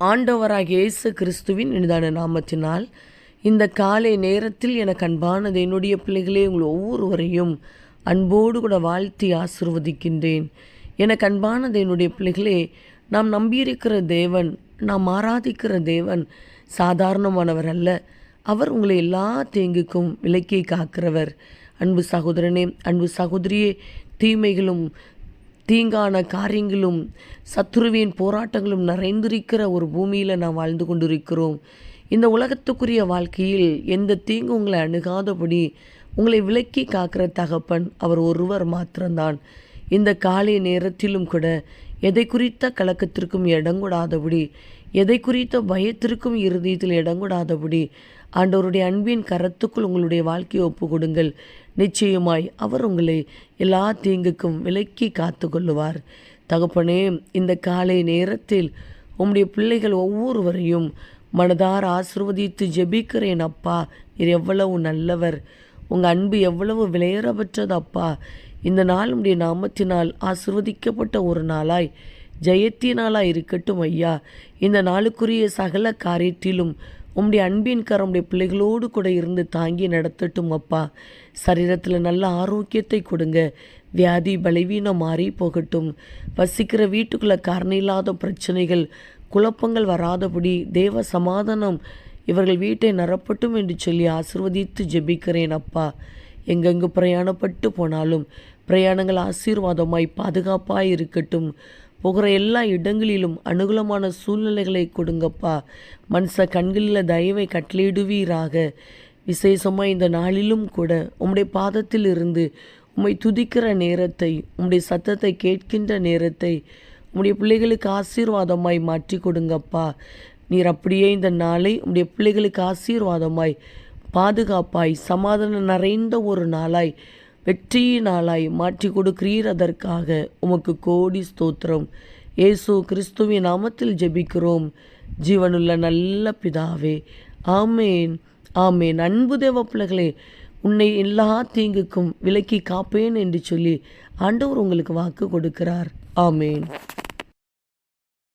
ஆண்டவராகிய இயேசு கிறிஸ்துவின் இனிதான நாமத்தினால் இந்த காலை நேரத்தில் எனக்கு அன்பானது என்னுடைய பிள்ளைகளே, உங்கள் ஒவ்வொருவரையும் அன்போடு கூட வாழ்த்தி ஆசிர்வதிக்கின்றேன். எனக்கு அன்பானது என்னுடைய பிள்ளைகளே, நாம் நம்பியிருக்கிற தேவன், நாம் ஆராதிக்கிற தேவன் சாதாரணமானவர் அல்ல. அவர் உங்களை எல்லா தீங்குக்கும் விலக்கி காக்கிறவர். அன்பு சகோதரனே, அன்பு சகோதரியே, தீமைகளும் தீங்கான காரியங்களும் சத்துருவின் போராட்டங்களும் நிறைந்திருக்கிற ஒரு பூமியில் நாம் வாழ்ந்து கொண்டிருக்கிறோம். இந்த உலகத்துக்குரிய வாழ்க்கையில் எந்த தீங்கு உங்களை அணுகாதபடி உங்களை விலக்கி காக்கிற தகப்பன் அவர் ஒருவர் மாத்திரம்தான். இந்த காலை நேரத்திலும் கூட எதை குறித்த கலக்கத்திற்கும் இடங்கூடாதபடி, எதை குறித்த பயத்திற்கும் இருதயத்தில் இடங்கூடாதபடி ஆண்டவருடைய அன்பின் கரத்துக்குள் உங்களுடைய வாழ்க்கையை ஒப்பு கொடுங்கள். நிச்சயமாய் அவர் உங்களை எல்லா தீங்குக்கும் விலக்கி காத்து கொள்ளுவார். தகப்பனே, இந்த காலை நேரத்தில் உம்முடைய பிள்ளைகள் ஒவ்வொருவரையும் மனதார ஆசிர்வதித்து ஜெபிக்கிறேன். அப்பா, நீர் எவ்வளவு நல்லவர், உங்கள் அன்பு எவ்வளவு விலையேறப்பெற்றது. அப்பா, இந்த நாள் உம்முடைய நாமத்தினால் ஆசிர்வதிக்கப்பட்ட ஒரு நாளாய், ஜெயத்தினாலாய் இருக்கட்டும் ஐயா. இந்த நாளுக்குரிய சகல காரியத்திலும் உம்முடைய அன்பின் கரம் உடைய பிள்ளைகளோடு கூட இருந்து தாங்கி நடத்தட்டும் அப்பா. சரீரத்தில் நல்ல ஆரோக்கியத்தை கொடுங்க. வியாதி பலவீனம் மாறி போகட்டும். வசிக்கிற வீட்டுக்குள்ளே காரணம் இல்லாத பிரச்சனைகள், குழப்பங்கள் வராதபடி தேவ சமாதானம் இவர்கள் வீட்டை நிரப்பட்டும் என்று சொல்லி ஆசிர்வதித்து ஜெபிக்கிறேன் அப்பா. எங்கெங்கு பிரயாணப்பட்டு போனாலும் பிரயாணங்கள் ஆசீர்வாதமாய் பாதுகாப்பாய் இருக்கட்டும். போகிற எல்லா இடங்களிலும் அனுகூலமான சூழ்நிலைகளை கொடுங்கப்பா. மனுஷ கண்களில் தயவை கட்டளையிடுவீராக. விசேஷமாக இந்த நாளிலும் கூட உம்முடைய பாதத்தில் இருந்து உம்மை துதிக்கிற நேரத்தை, உம்முடைய சத்தத்தை கேட்கின்ற நேரத்தை உம்முடைய பிள்ளைகளுக்கு ஆசீர்வாதமாய் மாற்றி கொடுங்கப்பா. நீர் அப்படியே இந்த நாளை உம்முடைய பிள்ளைகளுக்கு ஆசீர்வாதமாய், பாதுகாப்பாய், சமாதானம் நிறைந்த ஒரு நாளாய், வெற்றி நாளாய் மாற்றி கொடுக்கிறீர். அதற்காக உமக்கு கோடி ஸ்தோத்திரம். இயேசு கிறிஸ்துவின் நாமத்தில் ஜெபிக்கிறோம் ஜீவனுள்ள நல்ல பிதாவே. ஆமேன், ஆமேன். அன்பு தேவ பிள்ளைகளே, உன்னை எல்லா தீங்குக்கும் விலக்கி காப்பேன் என்று சொல்லி ஆண்டவர் உங்களுக்கு வாக்கு கொடுக்கிறார். ஆமேன்.